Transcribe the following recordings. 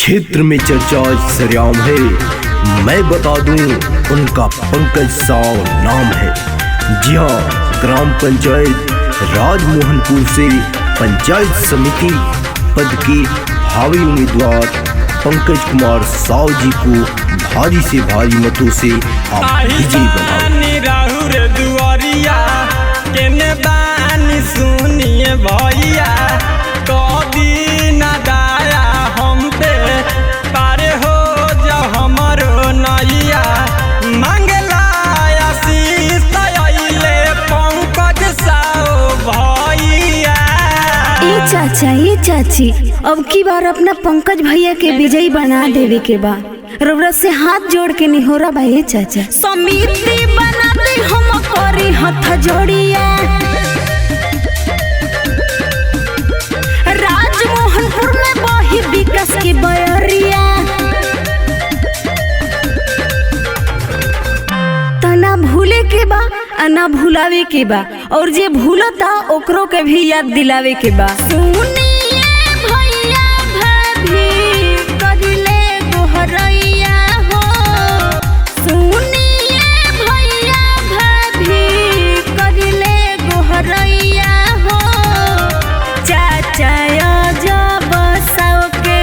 क्षेत्र में चर्चा सरेआम है। मैं बता दूं उनका पंकज साव नाम है। जी हाँ, ग्राम पंचायत राजमोहनपुर से पंचायत समिति पद के भावी उम्मीदवार पंकज कुमार साव जी को भारी से भारी मतों से आप विजयी सुनिए भैया कभी न दाया हम पे पारे हो जा हमारो नैया मंगला आशीष अइले पंकज साव भैया। ये चाची अब की बार अपना पंकज भैया के विजयी बना देवे के बा। रउरा से हाथ जोड़ के निहोरा बा ये चाचा। समिति बनाते हम करी हाथ जोड़िया, राजमोहनपुर में बही विकास की बयरिया। तना भूले के बा ना भुलावे के बा, और जे भूलता ओकरो के भी याद दिलावे के बा। सुनिए भैया भाभी करिले गोहरैया हो, सुनिए भैया भाभी करिले गोहरैया हो। चाचा जब साव के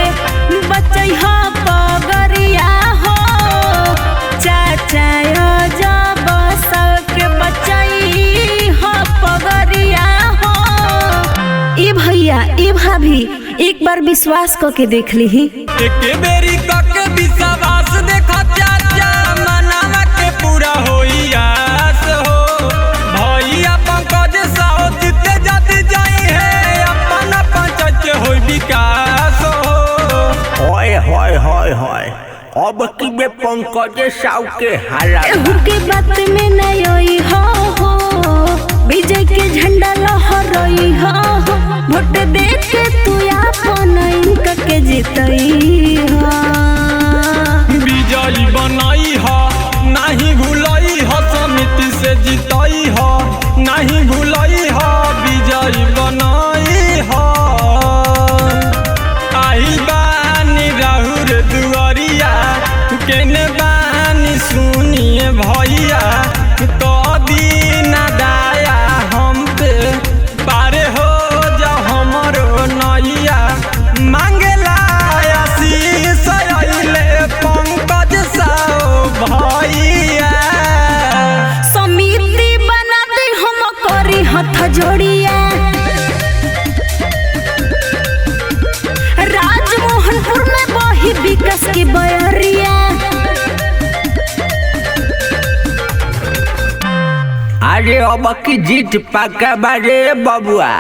बचई हो पगरिया हो, चाचा जब साव के बचई हो पगरिया हो। ए भैया ए भाभी एक बार विश्वास करके देख ली। एक बेरी करके विश्वास देखा चाचा मनावा के पूरा होई आस हो। भैया पंकज साव जीते जाते जाई है अपना पंचायत के होई विकास हो। होय होय होय होय अब की में पंकज साव के हारा के बात में नहीं आई हो, विजय के झंडा लहराई हो। वोट दे के तू अपन इनका के जीतई हो। विजयी बनाई हो नहीं भूलई हो, समिति से जीतई हो नहीं भूलई हो, विजयी बनाई हो। आई बानी राहुल दुआरिया केने बानी सुनिए भैया कभी न दाया हम पे पारे हो जा हमारो नैया मंगला आशीष अइले पंकज साव भैया। समिति बना दे हम करी हाथ जोड़िया, राजमोहनपुर में बही विकास की बयरिया। अरे अब की जीत पक्का बारे बबुआ।